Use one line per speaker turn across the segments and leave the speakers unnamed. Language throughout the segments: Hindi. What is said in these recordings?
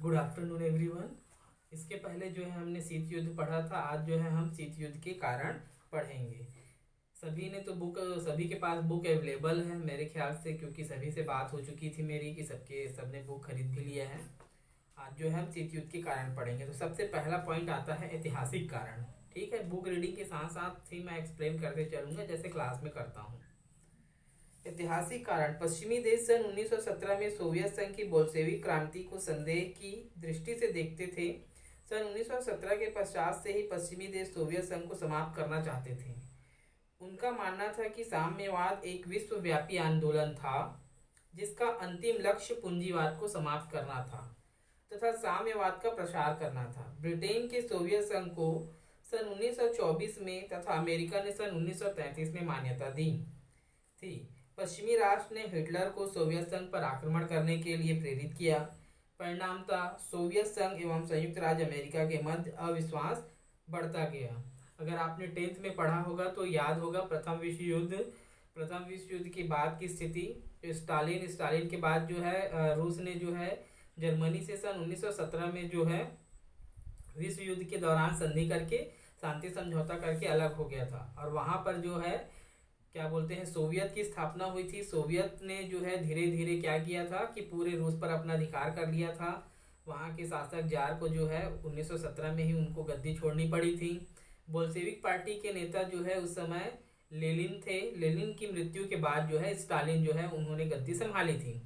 Good afternoon everyone. इसके पहले जो है हमने शीत युद्ध पढ़ा था। आज जो है हम शीत युद्ध के कारण पढ़ेंगे। सभी ने तो बुक सभी के पास बुक अवेलेबल है मेरे ख्याल से, क्योंकि सभी से बात हो चुकी थी मेरी कि सबने बुक खरीद भी लिया है। आज जो है हम शीत युद्ध के कारण पढ़ेंगे। तो सबसे पहला पॉइंट आता है ऐतिहासिक कारण। ठीक है, बुक रीडिंग के साथ साथ ही मैं एक्सप्लेन करते चलूंगा जैसे क्लास में करता हूँ। ऐतिहासिक कारण। पश्चिमी देश सन 1917 में सोवियत संघ की बोल्शेविक क्रांति को संदेह की दृष्टि से देखते थे। सन 1917 के पश्चात से ही पश्चिमी देश सोवियत संघ को समाप्त करना चाहते थे। उनका मानना था कि साम्यवाद एक विश्वव्यापी आंदोलन था जिसका अंतिम लक्ष्य पूंजीवाद को समाप्त करना था तथा साम्यवाद का प्रसार करना था। ब्रिटेन के सोवियत संघ को सन 1924 में तथा अमेरिका ने सन 1933 में मान्यता दी थी। पश्चिमी राष्ट्र ने हिटलर को सोवियत संघ पर आक्रमण करने के लिए प्रेरित किया। परिणामतः सोवियत संघ एवं संयुक्त राज्य अमेरिका के मध्य अविश्वास बढ़ता गया। अगर आपने 10th में पढ़ा होगा तो याद होगा प्रथम विश्व युद्ध के बाद की स्थिति। स्टालिन के बाद जो है रूस ने जो है जर्मनी से सन 1917 में जो है विश्व युद्ध के दौरान संधि करके शांति समझौता करके अलग हो गया था। और वहां पर जो है क्या बोलते हैं सोवियत की स्थापना हुई थी। सोवियत ने जो है धीरे धीरे क्या किया था कि पूरे रूस पर अपना अधिकार कर लिया था। वहाँ के शासक जार को जो है 1917 में ही उनको गद्दी छोड़नी पड़ी थी। बोल्शेविक पार्टी के नेता जो है उस समय लेनिन थे। लेनिन की मृत्यु के बाद जो है स्टालिन जो है उन्होंने गद्दी संभाली थी।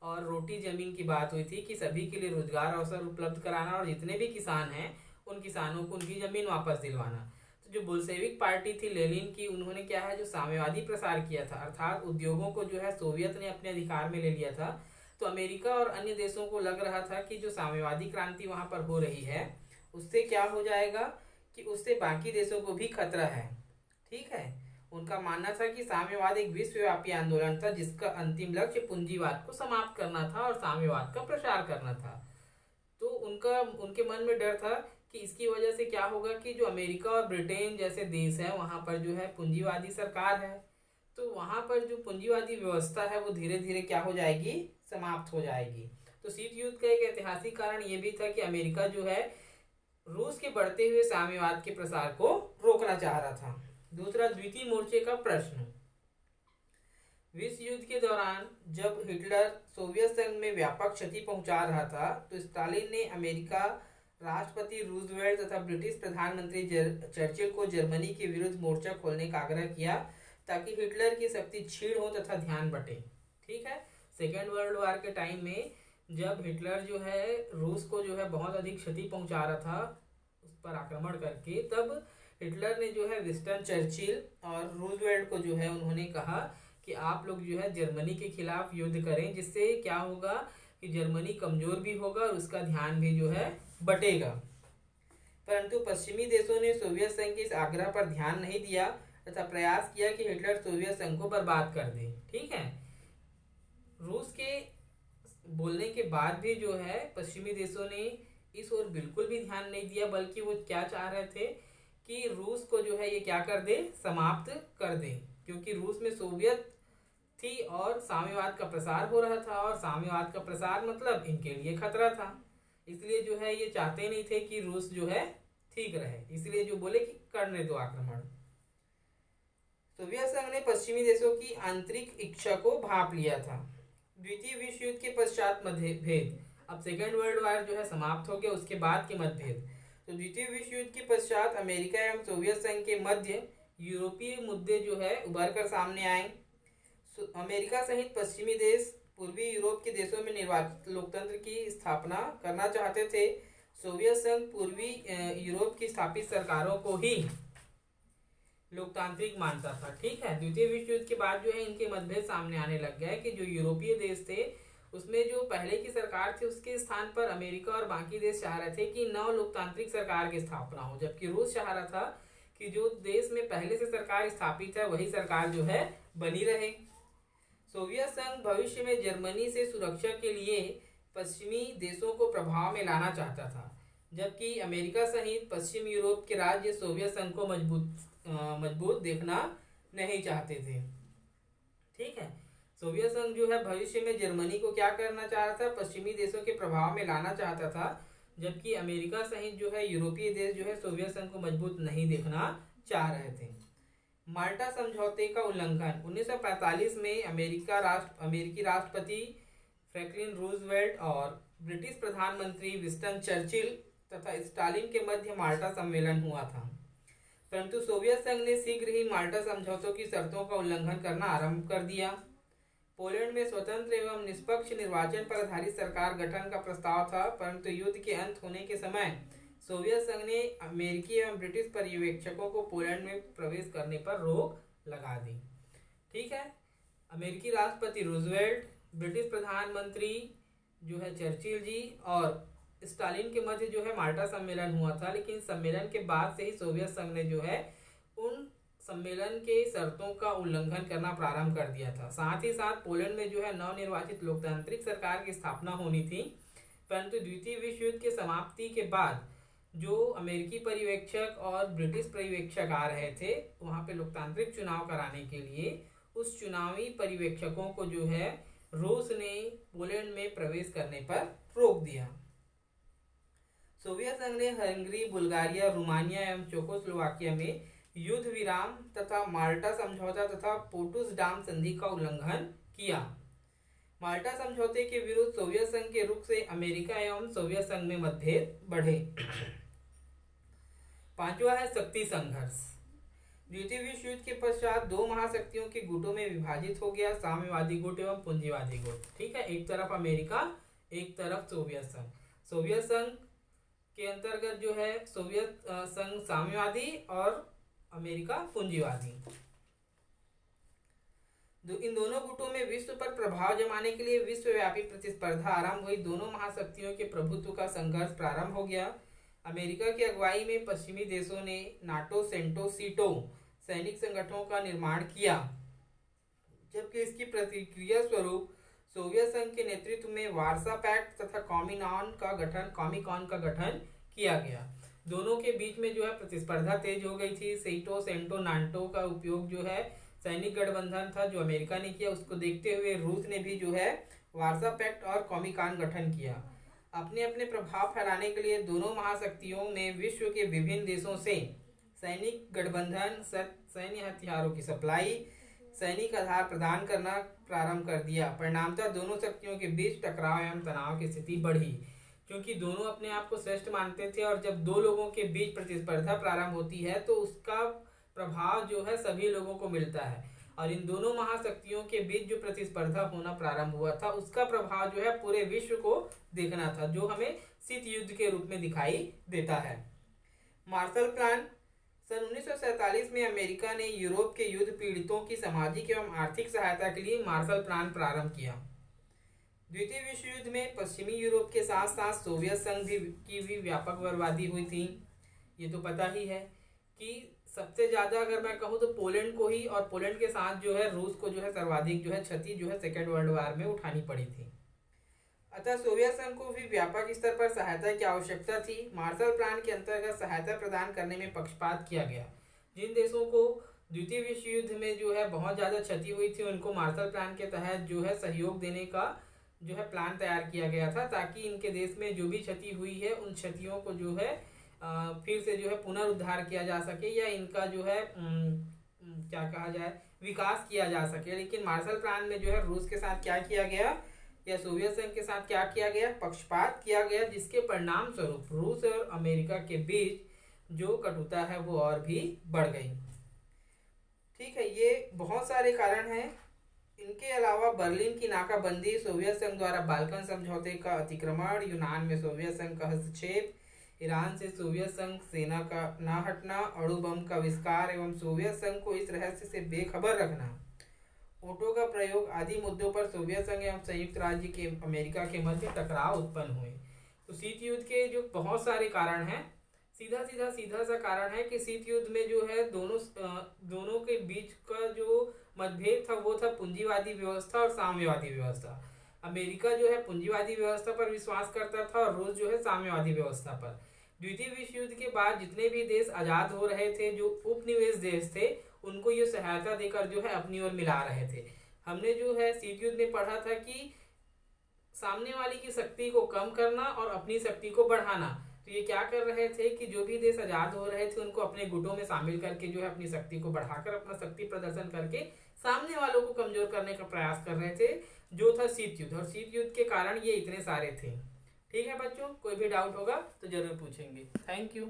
और रोटी जमीन की बात हुई थी कि सभी के लिए रोजगार अवसर उपलब्ध कराना और जितने भी किसान हैं उन किसानों को उनकी जमीन वापस दिलवाना। तो जो बोल्शेविक पार्टी थी लेनिन की, उन्होंने क्या है जो साम्यवादी प्रसार किया था, अर्थात उद्योगों को जो है सोवियत ने अपने अधिकार में ले लिया था। तो अमेरिका और अन्य देशों को लग रहा था कि जो साम्यवादी क्रांति वहां पर हो रही है उससे क्या हो जाएगा कि उससे बाकी देशों को भी खतरा है। ठीक है, उनका मानना था कि साम्यवाद एक विश्वव्यापी आंदोलन था जिसका अंतिम लक्ष्य पूंजीवाद को समाप्त करना था और साम्यवाद का प्रसार करना था। तो उनके मन में डर था कि इसकी वजह से क्या होगा कि जो अमेरिका और ब्रिटेन जैसे देश है वहां पर जो है पूंजीवादी सरकार है। तो वहां पर जो पूंजीवादी व्यवस्था है वो धीरे धीरे क्या हो जाएगी, समाप्त हो जाएगी। तो शीत युद्ध का एक ऐतिहासिक कारण ये भी था कि अमेरिका जो है रूस के बढ़ते हुए साम्यवाद के प्रसार को रोकना चाह रहा था। दूसरा, द्वितीय मोर्चे का प्रश्न। विश्व युद्ध के दौरान जब हिटलर सोवियत संघ में व्यापक क्षति पहुंचा रहा था तो स्टालिन ने अमेरिका राष्ट्रपति रूजवेल्ट तथा ब्रिटिश प्रधानमंत्री चर्चिल को जर्मनी के विरुद्ध मोर्चा खोलने का आग्रह किया ताकि हिटलर की शक्ति क्षीण हो तथा ध्यान बटे। ठीक है, सेकेंड वर्ल्ड वॉर के टाइम में जब हिटलर जो है रूस को जो है बहुत अधिक क्षति पहुंचा रहा था उस पर आक्रमण करके, तब हिटलर ने जो है विंस्टन चर्चिल और रूजवेल्ट को जो है उन्होंने कहा कि आप लोग जो है जर्मनी के खिलाफ युद्ध करें, जिससे क्या होगा कि जर्मनी कमजोर भी होगा और उसका ध्यान भी जो है बटेगा। परंतु पश्चिमी देशों ने सोवियत संघ के इस आग्रह पर ध्यान नहीं दिया तथा प्रयास किया कि हिटलर सोवियत संघ को बर्बाद कर दे। ठीक है, रूस के बोलने के बाद भी जो है पश्चिमी देशों ने इस ओर बिल्कुल भी ध्यान नहीं दिया, बल्कि वो क्या चाह रहे थे कि रूस को जो है ये क्या कर दे, समाप्त कर दे, क्योंकि रूस में सोवियत थी और साम्यवाद का प्रसार हो रहा था और साम्यवाद का प्रसार मतलब इनके लिए खतरा था। इसलिए जो है ये चाहते नहीं थे कि रूस जो है ठीक रहे, इसलिए जो बोले कि करने दो आक्रमण। सोवियत संघ ने पश्चिमी देशों की आंतरिक इच्छा को भांप लिया था। द्वितीय विश्व युद्ध के पश्चात मतभेद। अब सेकेंड वर्ल्ड वॉर जो है समाप्त हो गया, उसके बाद के मतभेद। तो द्वितीय विश्व युद्ध के पश्चात अमेरिका एवं सोवियत संघ के मध्य यूरोपीय मुद्दे जो है उभर कर सामने आए। अमेरिका सहित पश्चिमी देश पूर्वी यूरोप के देशों में निर्वाचित लोकतंत्र की स्थापना करना चाहते थे। सोवियत संघ पूर्वी यूरोप की स्थापित सरकारों को ही लोकतांत्रिक मानता था। ठीक है, द्वितीय विश्व युद्ध के बाद जो है इनके मतभेद सामने आने लग गए कि जो यूरोपीय देश थे उसमें जो पहले की सरकार थी उसके स्थान पर अमेरिका और बाकी देश चाह रहे थे कि नव लोकतांत्रिक सरकार की स्थापना हो, जबकि रूस चाह रहा था कि जो देश में पहले से सरकार स्थापित है वही सरकार जो है बनी रहे। सोवियत संघ भविष्य में जर्मनी से सुरक्षा के लिए पश्चिमी देशों को प्रभाव में लाना चाहता था, जबकि अमेरिका सहित पश्चिम यूरोप के राज्य सोवियत संघ को मजबूत देखना नहीं चाहते थे। ठीक है, सोवियत संघ जो है भविष्य में जर्मनी को क्या करना चाह रहा था, पश्चिमी देशों के प्रभाव में लाना चाहता था, जबकि अमेरिका सहित जो है यूरोपीय देश जो है सोवियत संघ को मजबूत नहीं देखना चाह रहे थे। माल्टा समझौते का उल्लंघन। 1945 में अमेरिकी राष्ट्रपति फ्रैंकलिन रूजवेल्ट और ब्रिटिश प्रधानमंत्री विंस्टन चर्चिल तथा स्टालिन के मध्य माल्टा सम्मेलन हुआ था, परंतु सोवियत संघ ने शीघ्र ही माल्टा समझौतों की शर्तों का उल्लंघन करना आरंभ कर दिया। पोलैंड में स्वतंत्र एवं निष्पक्ष निर्वाचन पर आधारित सरकार गठन का प्रस्ताव था, परंतु युद्ध के अंत होने के समय सोवियत संघ ने अमेरिकी एवं ब्रिटिश पर्यवेक्षकों को पोलैंड में प्रवेश करने पर रोक लगा दी। ठीक है, अमेरिकी राष्ट्रपति रूजवेल्ट, ब्रिटिश प्रधानमंत्री जो है चर्चिल जी और स्टालिन के मध्य जो है माल्टा सम्मेलन हुआ था, लेकिन सम्मेलन के बाद से ही सोवियत संघ ने जो है उन सम्मेलन के शर्तों का उल्लंघन करना प्रारंभ कर दिया था। साथ ही साथ पोलैंड में जो है नवनिर्वाचित लोकतांत्रिक सरकार की स्थापना होनी थी, परंतु द्वितीय विश्व युद्ध के समाप्ति के बाद जो अमेरिकी पर्यवेक्षक और ब्रिटिश पर्यवेक्षक आ रहे थे वहाँ पे लोकतांत्रिक चुनाव कराने के लिए उस चुनावी पर्यवेक्षकों को जो है रूस ने पोलैंड में प्रवेश करने पर रोक दिया। सोवियत संघ ने हंगरी, बुल्गारिया, रोमानिया एवं चेकोस्लोवाकिया में युद्ध विराम तथा माल्टा समझौता तथा पोट्सडाम संधि का उल्लंघन किया। माल्टा समझौते के विरुद्ध सोवियत संघ के रुख से अमेरिका एवं सोवियत संघ में मतभेद बढ़े। पांचवा है शक्ति संघर्ष। द्वितीय विश्व युद्ध के पश्चात दो महाशक्तियों के गुटों में विभाजित हो गया, साम्यवादी गुट एवं पूंजीवादी गुट। ठीक है, एक तरफ अमेरिका, एक तरफ सोवियत संघ। सोवियत संघ के अंतर्गत जो है सोवियत संघ साम्यवादी और अमेरिका पूंजीवादी। इन दोनों गुटों में विश्व पर प्रभाव जमाने के लिए विश्वव्यापी प्रतिस्पर्धा आरंभ हुई। दोनों महाशक्तियों के प्रभुत्व का संघर्ष प्रारंभ हो गया। अमेरिका की अगुवाई में पश्चिमी देशों ने नाटो, सेंटो, सीटो सैनिक संगठनों का निर्माण किया, जबकि इसकी प्रतिक्रिया स्वरूप सोवियत संघ के नेतृत्व में वार्सा पैक्ट तथा कॉमिकॉन का गठन किया गया। दोनों के बीच में जो है प्रतिस्पर्धा तेज हो गई थी। सीटो, सेंटो, नाटो का उपयोग जो है सैनिक गठबंधन था जो अमेरिका ने किया, उसको देखते हुए रूस ने भी जो है वार्सा पैक्ट और कॉमिकॉन गठन किया। अपने अपने प्रभाव फैलाने के लिए दोनों महाशक्तियों ने विश्व के विभिन्न देशों से सैनिक गठबंधन, सैन्य हथियारों की सप्लाई, सैनिक आधार प्रदान करना प्रारंभ कर दिया। परिणामतः दोनों शक्तियों के बीच टकराव एवं तनाव की स्थिति बढ़ी, क्योंकि दोनों अपने आप को श्रेष्ठ मानते थे और जब दो लोगों के बीच प्रतिस्पर्धा प्रारंभ होती है तो उसका प्रभाव जो है सभी लोगों को मिलता है। और इन दोनों महाशक्तियों के बीच जो प्रतिस्पर्धा होना प्रारंभ हुआ था उसका प्रभाव जो है पूरे विश्व को देखना था, जो हमें शीत युद्ध के रूप में दिखाई देता है। Marshall plan. सन 1947 में अमेरिका ने यूरोप के युद्ध पीड़ितों की सामाजिक एवं आर्थिक सहायता के लिए मार्शल प्लान प्रारंभ किया। द्वितीय विश्व युद्ध में पश्चिमी यूरोप के साथ साथ सोवियत संघ की भी व्यापक बर्बादी हुई थी। ये तो पता ही है कि सबसे ज्यादा अगर मैं कहूँ तो पोलैंड को ही, और पोलैंड के साथ जो है रूस को जो है सर्वाधिक जो है क्षति जो है सेकेंड वर्ल्ड वार में उठानी पड़ी थी। अतः सोवियत संघ को भी व्यापक स्तर पर सहायता की आवश्यकता थी। मार्शल प्लान के अंतर्गत सहायता प्रदान करने में पक्षपात किया गया। जिन देशों को द्वितीय विश्व युद्ध में जो है बहुत ज्यादा क्षति हुई थी उनको मार्शल प्लान के तहत जो है सहयोग देने का जो है प्लान तैयार किया गया था, ताकि इनके देश में जो भी क्षति हुई है उन क्षतियों को जो है फिर से जो है पुनरुद्धार किया जा सके या इनका जो है क्या कहा जाए विकास किया जा सके। लेकिन मार्शल प्लान में जो है रूस के साथ क्या किया गया या सोवियत संघ के साथ क्या किया गया, पक्षपात किया गया, जिसके परिणाम स्वरूप रूस और अमेरिका के बीच जो कटुता है वो और भी बढ़ गई। ठीक है, ये बहुत सारे कारण हैं। इनके अलावा बर्लिन की नाकाबंदी, सोवियत संघ द्वारा बाल्कन समझौते का अतिक्रमण, यूनान में सोवियत संघ का हस्तक्षेप, ईरान से सोवियत संघ सेना का न हटना, अणु बम का आविष्कार एवं सोवियत संघ को इस रहस्य से बेखबर रखना, ओटो का प्रयोग आदि मुद्दों पर सोवियत संघ एवं संयुक्त राज्य के अमेरिका के मध्य टकराव उत्पन्न हुए। तो शीत युद्ध के जो बहुत सारे कारण हैं, सीधा सा कारण है कि शीत युद्ध में जो है दोनों के बीच का जो मतभेद था वो था पूंजीवादी व्यवस्था और साम्यवादी व्यवस्था। अमेरिका जो है पूंजीवादी व्यवस्था पर विश्वास करता था और रूस जो है साम्यवादी व्यवस्था पर। द्वितीय विश्व युद्ध के बाद जितने भी देश आजाद हो रहे थे, जो उपनिवेश देश थे, उनको ये सहायता देकर जो है अपनी ओर मिला रहे थे। हमने जो है शीत युद्ध में पढ़ा था कि सामने वाले की शक्ति को कम करना और अपनी शक्ति को बढ़ाना। तो ये क्या कर रहे थे कि जो भी देश आजाद हो रहे थे उनको अपने गुटों में शामिल करके जो है अपनी शक्ति को बढ़ाकर अपना शक्ति प्रदर्शन करके सामने वालों को कमजोर करने का प्रयास कर रहे थे, जो था शीत युद्ध। और शीत युद्ध के कारण ये इतने सारे थे। ठीक है बच्चों, कोई भी डाउट होगा तो जरूर पूछेंगे। Thank you.